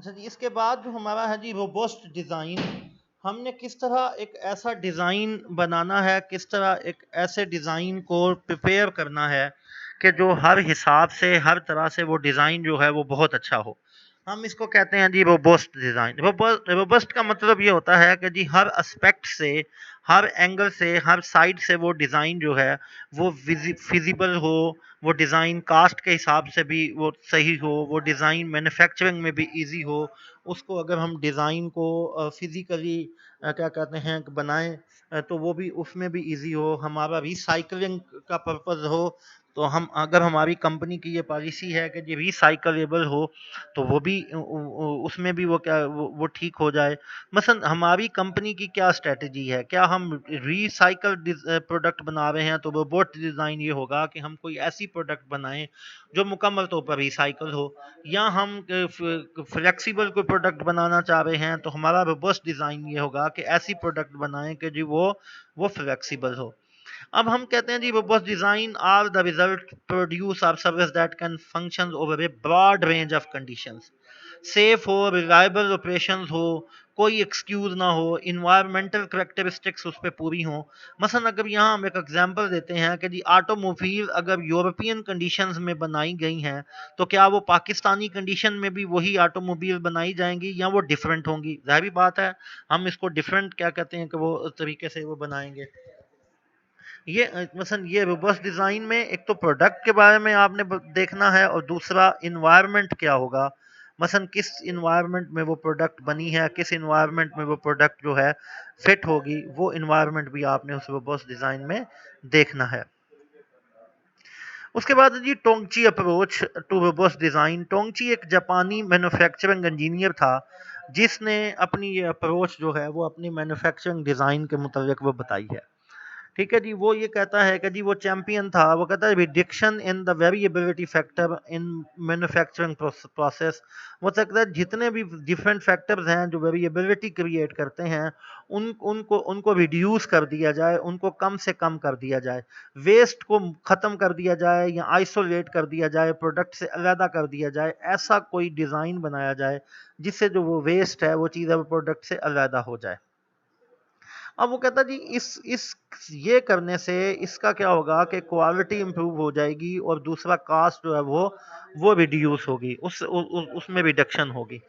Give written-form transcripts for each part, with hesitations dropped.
अच्छा जी, इसके बाद जो हमारा है जी रोबस्ट डिज़ाइन, हमने किस तरह एक ऐसा डिज़ाइन बनाना है, किस तरह एक ऐसे डिज़ाइन को प्रिपेयर करना है कि जो हर हिसाब से, हर तरह से वो डिज़ाइन जो है वो बहुत अच्छा हो। हम इसको कहते हैं जी रोबस्ट डिज़ाइन। रोबस्ट का मतलब ये होता है कि जी हर एस्पेक्ट से, हर एंगल से, हर साइड से वो डिज़ाइन जो है वो फिजिबल हो, वो डिज़ाइन कास्ट के हिसाब से भी वो सही हो, वो डिज़ाइन मैन्युफैक्चरिंग में भी इजी हो। उसको अगर हम डिज़ाइन को फिजिकली क्या कहते हैं कि बनाएं, तो वो भी उसमें भी इजी हो, हमारा रिसाइकलिंग का पर्पज़ हो। तो हम अगर हमारी कंपनी की ये पॉलिसी है कि ये रिसाइकलेबल हो, तो वो भी उसमें भी वो क्या वो ठीक हो जाए। मसलन हमारी कंपनी की क्या स्ट्रेटजी है, क्या हम रिसाइकल प्रोडक्ट बना रहे हैं, तो रोबोट डिज़ाइन ये होगा कि हम कोई ऐसी प्रोडक्ट बनाएं जो मुकम्मल तौर पर रिसाइकल हो। या हम फ्लेक्सिबल कोई प्रोडक्ट बनाना चाह रहे हैं, तो हमारा रोबस्ट डिज़ाइन ये होगा कि ऐसी प्रोडक्ट बनाएं कि जी वो फ्लेक्सिबल हो। अब हम कहते हैं जी robust design are the result produce or service that can function over a broad range of conditions, safe हो, रिलायबल ऑपरेशंस हो, कोई एक्सक्यूज ना हो, इन्वायरमेंटल करेक्टरिस्टिक्स उस पर पूरी हो। मसलन अगर यहाँ हम एक एग्जांपल देते हैं कि जी ऑटोमोबाइल अगर यूरोपियन कंडीशंस में बनाई गई हैं, तो क्या वो पाकिस्तानी कंडीशन में भी वही ऑटोमोबाइल बनाई जाएंगी या वो डिफरेंट होंगी? जाहिर बात है हम इसको डिफरेंट क्या कहते हैं कि वो तरीके से वो बनाएंगे। ये मसलन ये रोबस्ट डिजाइन में एक तो प्रोडक्ट के बारे में आपने देखना है, और दूसरा इन्वायरमेंट क्या होगा, मसलन किस इन्वायरमेंट में वो प्रोडक्ट बनी है, किस इन्वायरमेंट में वो प्रोडक्ट जो है फिट होगी, वो इन्वायरमेंट भी आपने उस रोबस्ट डिजाइन में देखना है। उसके बाद जी टोंगची अप्रोच टू रोबस्ट डिजाइन। टोंगची एक जापानी मैन्युफैक्चरिंग इंजीनियर था जिसने अपनी ये अप्रोच जो है वो अपनी मैन्युफैक्चरिंग डिजाइन के मुताबिक वो बताई है। ठीक है जी, वो ये कहता है कि जी वो चैंपियन था, वो कहता है reduction in the variability factor in manufacturing process. वो कहता है जितने भी डिफरेंट फैक्टर्स हैं जो वेरिएबिलिटी क्रिएट करते हैं, उनको उनको रिड्यूस कर दिया जाए, उनको कम से कम कर दिया जाए, वेस्ट को ख़त्म कर दिया जाए या आइसोलेट कर दिया जाए, प्रोडक्ट से अलहदा कर दिया जाए। ऐसा कोई डिज़ाइन बनाया जाए जिससे जो वो वेस्ट है वो चीज़ है वो प्रोडक्ट से अलहदा हो जाए। अब वो कहता जी इस ये करने से इसका क्या होगा कि क्वालिटी इंप्रूव हो जाएगी, और दूसरा कास्ट जो है वो रिड्यूस होगी, उसमें रिडक्शन होगी।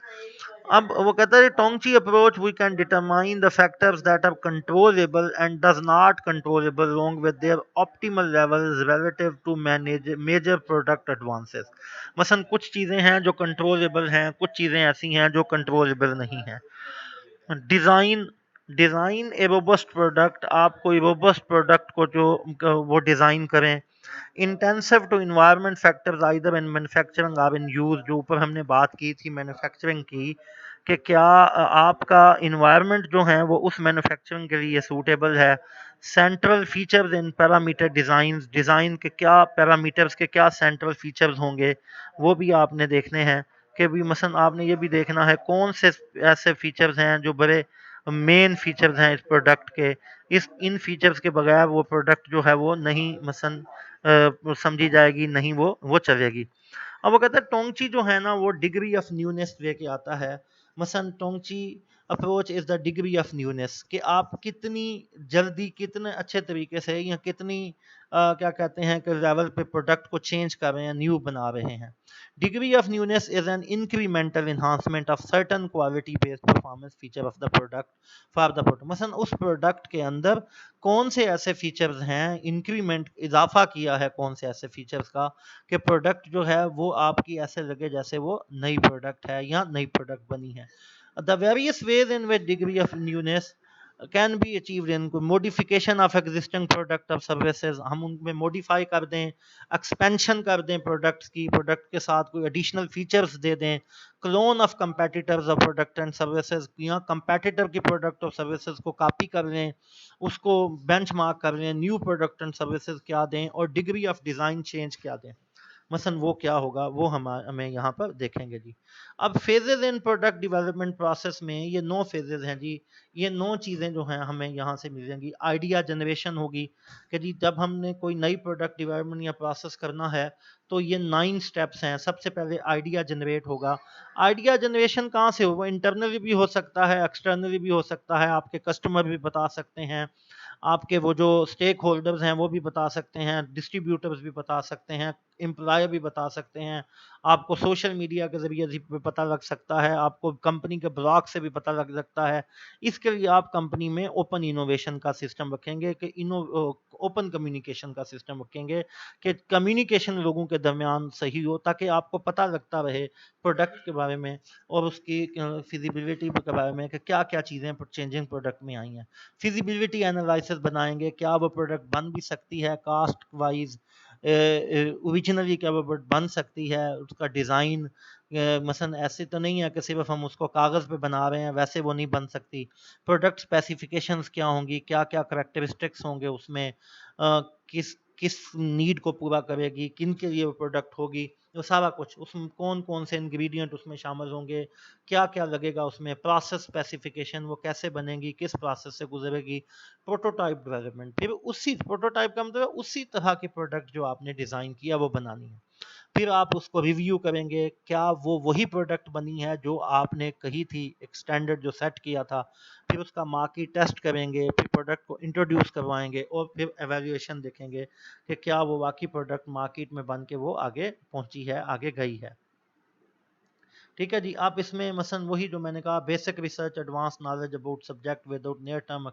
अब वो कहता है Taguchi approach we can determine the factors that are controllable and does not controllable along with their optimal levels relative to manage major product advances. मसलन कुछ चीज़ें हैं जो कंट्रोलेबल हैं, कुछ चीज़ें ऐसी हैं जो कंट्रोलेबल नहीं हैं। Design design a robust product, आप कोई रोबस्ट प्रोडक्ट को जो वो डिज़ाइन करें। Intensive to environment factors either in manufacturing or in use, जो ऊपर हमने बात की थी मैन्युफैक्चरिंग की, कि क्या आपका इन्वायरमेंट जो है वो उस मैन्युफैक्चरिंग के लिए सूटेबल है। Central features in parameter design, design के क्या पैरामीटर्स के क्या सेंट्रल फीचर्स होंगे, वो भी आपने देखने हैं। कि भी मसलन आपने ये भी देखना है कौन से ऐसे फीचर्स हैं जो बड़े मेन फीचर्स हैं इस प्रोडक्ट के, इस इन फीचर्स के बगैर वो प्रोडक्ट जो है वो नहीं मसलन समझी जाएगी, नहीं वो चलेगी। अब वो कहता है टोंगची जो है ना वो डिग्री ऑफ न्यूनेस लेके आता है। मसलन Taguchi approach is the degree of newness, कि आप कितनी जल्दी, कितने अच्छे तरीके से, या कितनी क्या कहते हैं कि लेवल पे प्रोडक्ट को चेंज कर रहे हैं, न्यू बना रहे हैं। Degree of newness is an incremental enhancement of certain quality based performance feature of the product for the product. मसलन उस प्रोडक्ट के अंदर कौन से ऐसे फीचर्स हैं, इंक्रीमेंट इजाफा किया है कौन से ऐसे फीचर्स का, कि प्रोडक्ट जो है वो आपकी ऐसे लगे जैसे वो नई प्रोडक्ट है या नई प्रोडक्ट बनी है। The various ways in which degree of newness can be achieved in modification of existing product of services, हम उनमें मॉडिफाई कर दें, एक्सपेंशन कर दें प्रोडक्ट्स की, प्रोडक्ट के साथ कोई एडिशनल फीचर्स दे दें, clone of competitors of product and services, या कंपेटिटर की प्रोडक्ट और सर्विसेज को कॉपी कर लें, उसको बेंचमार्क कर लें, न्यू प्रोडक्ट एंड सर्विसेज क्या दें, और डिग्री ऑफ डिज़ाइन चेंज क्या दें। मसलन वो क्या होगा वो हमें यहाँ पर देखेंगे जी। अब फेजेज इन प्रोडक्ट डेवलपमेंट प्रोसेस में ये 9 फेजेज हैं जी। ये 9 चीज़ें जो हैं हमें यहाँ से मिलेंगी। आइडिया जनरेशन होगी कि जी जब हमने कोई नई प्रोडक्ट डेवलपमेंट या प्रोसेस करना है तो ये 9 स्टेप्स हैं। सबसे पहले आइडिया जनरेट होगा। आइडिया जनरेशन कहाँ से होगा? इंटरनली भी हो सकता है, एक्सटर्नली भी हो सकता है, आपके कस्टमर भी बता सकते हैं, आपके वो जो स्टेक होल्डर्स हैं वो भी बता सकते हैं, डिस्ट्रीब्यूटर्स भी बता सकते हैं, एम्प्लॉयर भी बता सकते हैं, आपको सोशल मीडिया के ज़रिए भी पता लग सकता है, आपको कंपनी के ब्लॉग से भी पता लग सकता है। इसके लिए आप कंपनी में ओपन इनोवेशन का सिस्टम रखेंगे कि ओपन कम्युनिकेशन का सिस्टम रखेंगे कि कम्युनिकेशन लोगों के दरमियान सही हो, ताकि आपको पता लगता रहे प्रोडक्ट के बारे में और उसकी फिजिबिलिटी के बारे में कि क्या क्या चीज़ें चेंजिंग प्रोडक्ट में आई हैं। फिजिबिलिटी एनालिसिस बनाएंगे, क्या वो प्रोडक्ट बन भी सकती है कास्ट वाइज, ओरिजिनली क्या वो बन सकती है, उसका डिज़ाइन मसलन ऐसे तो नहीं है कि सिर्फ हम उसको कागज़ पे बना रहे हैं, वैसे वो नहीं बन सकती। प्रोडक्ट स्पेसिफिकेशंस क्या होंगी, क्या क्या करेक्टरिस्टिक्स होंगे उसमें, किस किस नीड को पूरा करेगी, किन के लिए वो प्रोडक्ट होगी, तो सारा कुछ उसमें कौन कौन से इंग्रेडिएंट उसमें शामिल होंगे, क्या क्या लगेगा उसमें, प्रोसेस स्पेसिफिकेशन वो कैसे बनेगी, किस प्रोसेस से गुजरेगी, प्रोटोटाइप डेवलपमेंट। फिर उसी प्रोटोटाइप का मतलब उसी तरह की प्रोडक्ट जो आपने डिज़ाइन किया वो बनानी है। फिर आप उसको रिव्यू करेंगे, क्या वो वही प्रोडक्ट बनी है जो आपने कही थी, एक स्टैंडर्ड जो सेट किया था। फिर उसका मार्केट टेस्ट करेंगे, फिर प्रोडक्ट को इंट्रोड्यूस करवाएंगे और फिर एवेल्यूएशन देखेंगे कि क्या वो वाकई प्रोडक्ट मार्केट में बन के वो आगे पहुंची है, आगे गई है। ठीक है जी। आप इसमें मसलन वही जो मैंने कहा, basic research, advance knowledge about subject without near term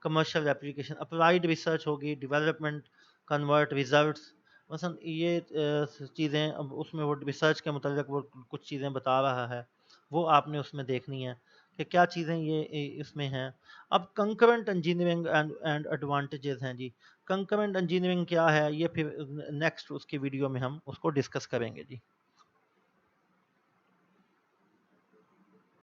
commercial application, applied research होगी, डेवलपमेंट, कन्वर्ट रिजल्ट्स। मसलन ये चीज़ें अब उसमें वो रिसर्च के मतलब वो कुछ चीज़ें बता रहा है, वो आपने उसमें देखनी है कि क्या चीज़ें ये इसमें हैं। अब कंकरेंट इंजीनियरिंग एंड एडवांटेजेस हैं जी। कंकरेंट इंजीनियरिंग क्या है, ये फिर नेक्स्ट उसकी वीडियो में हम उसको डिस्कस करेंगे जी।